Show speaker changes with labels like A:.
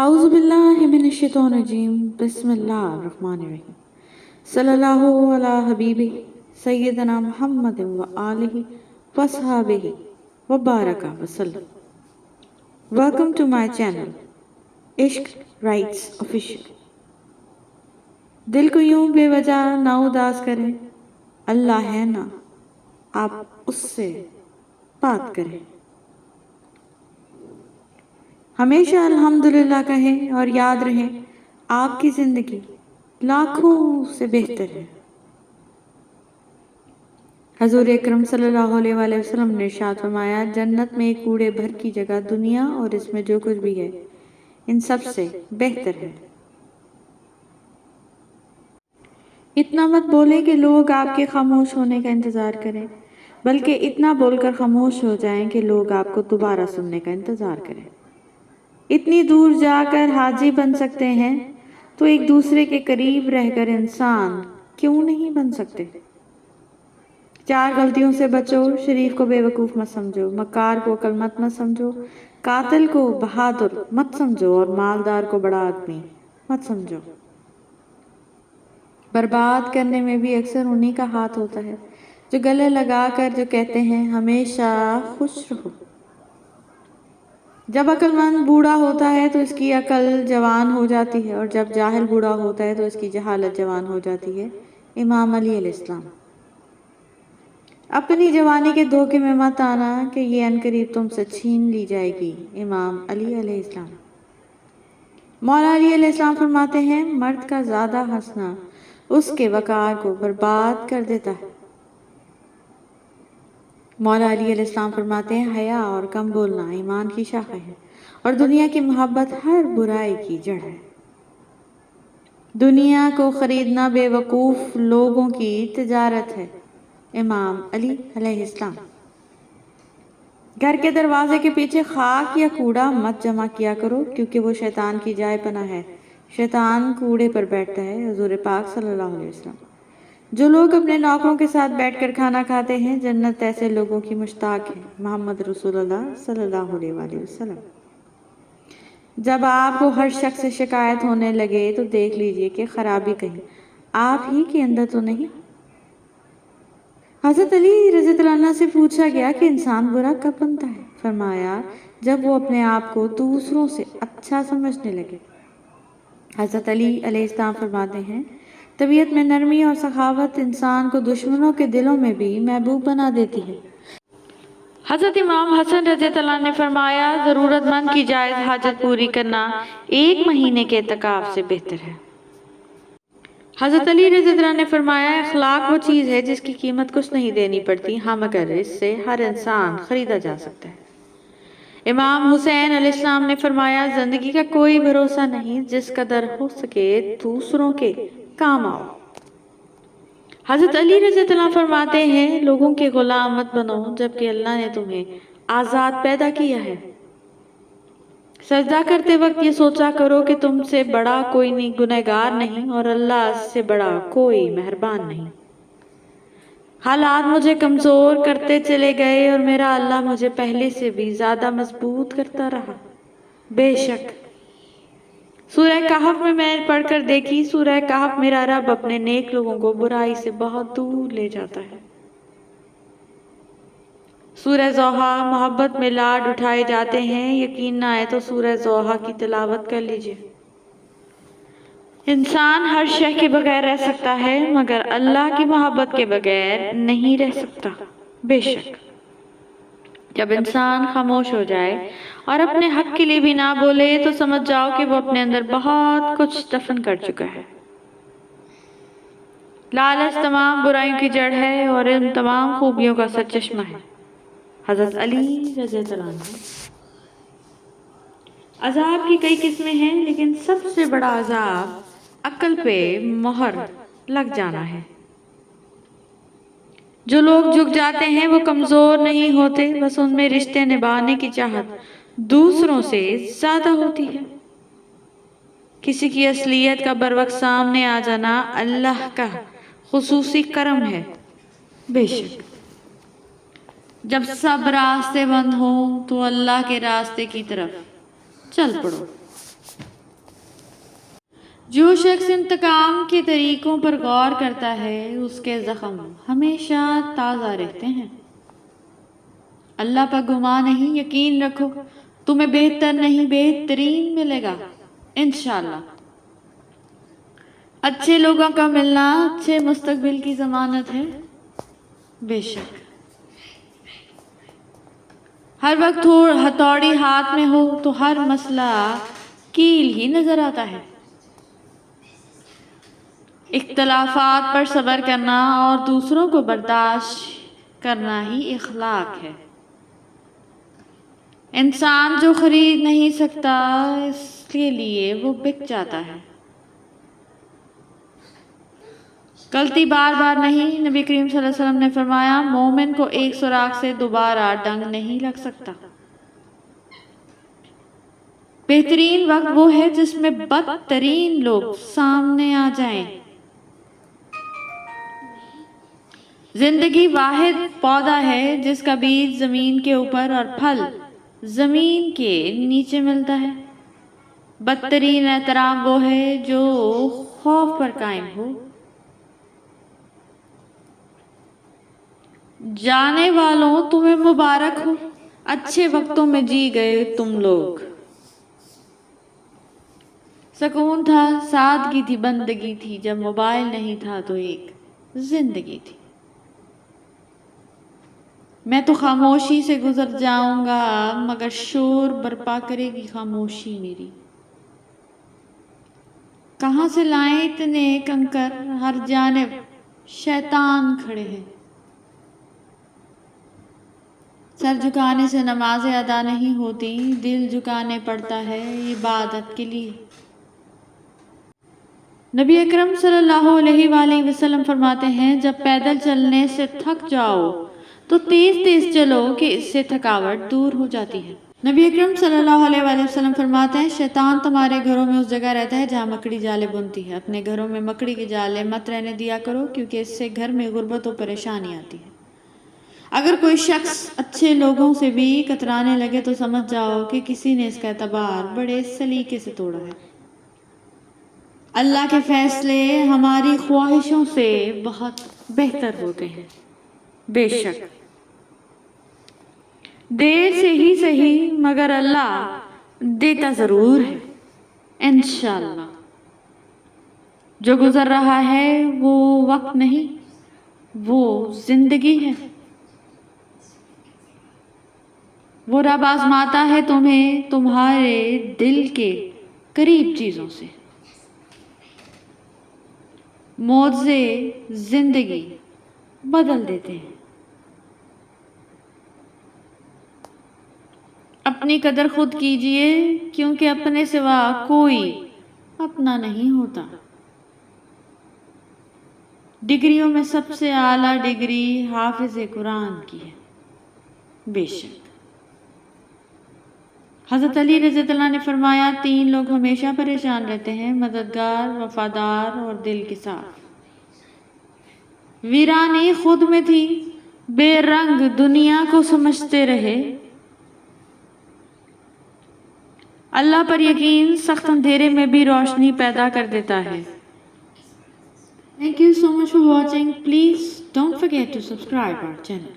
A: اعوذ باللہ من الشیطان الرجیم بسم اللہ الرحمن الرحیم صلی اللہ علی حبیبہ سیدنا محمد و آلہ وصحابہ وبارک وسلم. Welcome to my channel عشق رائٹس آفیشیل. دل کو یوں بے وجہ نہ اداس کریں، اللہ ہے نا آپ اس سے بات کریں. ہمیشہ الحمدللہ کہیں اور یاد رہیں آپ کی زندگی لاکھوں سے بہتر ہے. حضور اکرم صلی اللہ علیہ وآلہ وسلم نے ارشاد فرمایا، جنت میں ایک کوڑے بھر کی جگہ دنیا اور اس میں جو کچھ بھی ہے ان سب سے بہتر ہے. اتنا مت بولیں کہ لوگ آپ کے خاموش ہونے کا انتظار کریں، بلکہ اتنا بول کر خاموش ہو جائیں کہ لوگ آپ کو دوبارہ سننے کا انتظار کریں. اتنی دور جا کر حاجی بن سکتے ہیں تو ایک دوسرے کے قریب رہ کر انسان کیوں نہیں بن سکتے؟ 4 غلطیوں سے بچو. شریف کو بے وقوف مت سمجھو، مکار کو عقل مت سمجھو، قاتل کو بہادر مت سمجھو اور مالدار کو بڑا آدمی مت سمجھو. برباد کرنے میں بھی اکثر انہی کا ہاتھ ہوتا ہے جو گلے لگا کر جو کہتے ہیں ہمیشہ خوش رہو. جب عقل مند بوڑھا ہوتا ہے تو اس کی عقل جوان ہو جاتی ہے، اور جب جاہل بوڑھا ہوتا ہے تو اس کی جہالت جوان ہو جاتی ہے. امام علی علیہ السلام. اپنی جوانی کے دھوکے میں مت آنا کہ یہ عنقریب تم سے چھین لی جائے گی. امام علی علیہ السلام. مولا علی علیہ السلام فرماتے ہیں، مرد کا زیادہ ہنسنا اس کے وقار کو برباد کر دیتا ہے. مولا علی علیہ السلام فرماتے ہیں، حیا اور کم بولنا ایمان کی شاخیں ہے اور دنیا کی محبت ہر برائی کی جڑ ہے. دنیا کو خریدنا بے وقوف لوگوں کی تجارت ہے. امام علی علیہ السلام. گھر کے دروازے کے پیچھے خاک یا کوڑا مت جمع کیا کرو، کیونکہ وہ شیطان کی جائے پناہ ہے. شیطان کوڑے پر بیٹھتا ہے. حضور پاک صلی اللہ علیہ وسلم. جو لوگ اپنے نوکروں کے ساتھ بیٹھ کر کھانا کھاتے ہیں جنت ایسے لوگوں کی مشتاق ہے. محمد رسول اللہ صلی اللہ علیہ وآلہ وسلم. جب آپ کو ہر شخص سے شکایت ہونے لگے تو دیکھ لیجئے کہ خرابی کہیں آپ ہی کے اندر تو نہیں. حضرت علی رضی اللہ عنہ سے پوچھا گیا کہ انسان برا کب بنتا ہے؟ فرمایا، جب وہ اپنے آپ کو دوسروں سے اچھا سمجھنے لگے. حضرت علی علیہ السلام فرماتے ہیں، طبیعت میں نرمی اور سخاوت انسان کو دشمنوں کے دلوں میں بھی محبوب بنا دیتی ہے. حضرت امام حسن رضی اللہ عنہ نے فرمایا، ضرورت مند کی جائز حاجت پوری کرنا 1 مہینے کے اعتکاف سے بہتر ہے. حضرت علی رضی اللہ عنہ نے فرمایا، اخلاق وہ چیز ہے جس کی قیمت کچھ نہیں دینی پڑتی، ہاں مگر اس سے ہر انسان خریدا جا سکتا ہے. امام حسین علیہ السلام نے فرمایا، زندگی کا کوئی بھروسہ نہیں، جس قدر ہو سکے دوسروں کے کام آؤ. حضرت علی رضی اللہ عنہ فرماتے ہیں، لوگوں کے غلام مت بنو جبکہ اللہ نے تمہیں آزاد پیدا کیا ہے. سجدہ کرتے وقت یہ سوچا کرو کہ تم سے بڑا کوئی گنہگار نہیں اور اللہ سے بڑا کوئی مہربان نہیں. حالات مجھے کمزور کرتے چلے گئے اور میرا اللہ مجھے پہلے سے بھی زیادہ مضبوط کرتا رہا. بے شک سورہ کہف میں پڑھ کر دیکھی، سورہ کہف میرا رب اپنے نیک لوگوں کو برائی سے بہت دور لے جاتا ہے. سورہ ضحیٰ محبت میں لاڈ اٹھائے جاتے ہیں، یقین نہ آئے تو سورہ ضحیٰ کی تلاوت کر لیجئے. انسان ہر شے کے بغیر رہ سکتا ہے مگر اللہ کی محبت کے بغیر نہیں رہ سکتا. بے شک جب انسان خاموش ہو جائے اور اپنے حق کے لیے بھی نہ بولے تو سمجھ جاؤ کہ وہ اپنے اندر بہت کچھ دفن کر چکا ہے. لالچ تمام برائیوں کی جڑ ہے اور ان تمام خوبیوں کا سرچشمہ ہے. حضرت علی رضی اللہ عنہ. عذاب کی کئی قسمیں ہیں لیکن سب سے بڑا عذاب عقل پہ مہر لگ جانا ہے. جو لوگ جھک جاتے ہیں وہ کمزور نہیں ہوتے، بس ان میں رشتے نبھانے کی چاہت دوسروں سے زیادہ ہوتی ہے. کسی کی اصلیت کا بروقت سامنے آ جانا اللہ کا خصوصی کرم ہے. بے شک جب سب راستے بند ہوں تو اللہ کے راستے کی طرف چل پڑو. جو شخص انتقام کے طریقوں پر غور کرتا ہے اس کے زخم ہمیشہ تازہ رہتے ہیں۔ اللہ پر گمان نہیں، یقین رکھو تمہیں بہتر نہیں بہترین ملے گا انشاءاللہ۔ اچھے لوگوں کا ملنا اچھے مستقبل کی ضمانت ہے۔ بے شک ہر وقت ہتھوڑی ہاتھ میں ہو تو ہر مسئلہ کیل ہی نظر آتا ہے۔ اختلافات پر صبر کرنا اور دوسروں کو برداشت کرنا ہی اخلاق ہے۔ انسان جو خرید نہیں سکتا اس کے لیے وہ بک جاتا ہے۔ غلطی بار بار نہیں، نبی کریم صلی اللہ علیہ وسلم نے فرمایا مومن کو ایک سوراخ سے دوبارہ ڈنگ نہیں لگ سکتا۔ بہترین وقت وہ ہے جس میں بدترین لوگ سامنے آ جائیں۔ زندگی واحد پودا ہے جس کا بیج زمین کے اوپر اور پھل زمین کے نیچے ملتا ہے۔ بدترین احترام وہ ہے جو خوف پر قائم ہو۔ جانے والوں تمہیں مبارک ہو، اچھے وقتوں میں جی گئے تم لوگ۔ سکون تھا، سادگی تھی، بندگی تھی، جب موبائل نہیں تھا تو ایک زندگی تھی۔ میں تو خاموشی سے گزر جاؤں گا مگر شور برپا کرے گی خاموشی میری۔ کہاں سے لائیں اتنے کنکر، ہر جانب شیطان کھڑے ہیں۔ سر جھکانے سے نمازیں ادا نہیں ہوتی، دل جھکانے پڑتا ہے عبادت کے لیے۔ نبی اکرم صلی اللہ علیہ وآلہ وسلم فرماتے ہیں جب پیدل چلنے سے تھک جاؤ تو تیز تیز چلو کہ اس سے تھکاوٹ دور ہو جاتی ہے۔ نبی اکرم صلی اللہ علیہ وآلہ وسلم فرماتے ہیں شیطان تمہارے گھروں میں اس جگہ رہتا ہے جہاں مکڑی جالے بنتی ہے۔ اپنے گھروں میں مکڑی کے جالے مت رہنے دیا کرو کیونکہ اس سے گھر میں غربت و پریشانی آتی ہے۔ اگر کوئی شخص اچھے لوگوں سے بھی کترانے لگے تو سمجھ جاؤ کہ کسی نے اس کا اعتبار بڑے سلیقے سے توڑا ہے۔ اللہ کے فیصلے ہماری خواہشوں سے بہت بہتر ہوتے ہیں۔ بے شک دیر سے ہی صحیح مگر اللہ دیتا ضرور ہے انشاءاللہ۔ جو گزر رہا ہے وہ وقت نہیں، وہ زندگی ہے۔ وہ رب آزماتا ہے تمہیں تمہارے دل کے قریب چیزوں سے۔ معجزے زندگی بدل دیتے ہیں۔ اپنی قدر خود کیجئے کیونکہ اپنے سوا کوئی اپنا نہیں ہوتا۔ ڈگریوں میں سب سے اعلیٰ ڈگری حافظ قرآن کی ہے۔ بے شک حضرت علی رضی اللہ عنہ نے فرمایا 3 لوگ ہمیشہ پریشان رہتے ہیں، مددگار، وفادار اور دل کے صاف۔ ویرانی خود میں تھی، بے رنگ دنیا کو سمجھتے رہے۔ اللہ پر یقین سخت اندھیرے میں بھی روشنی پیدا کر دیتا ہے۔ Thank you so much for watching. Please don't forget to subscribe our channel.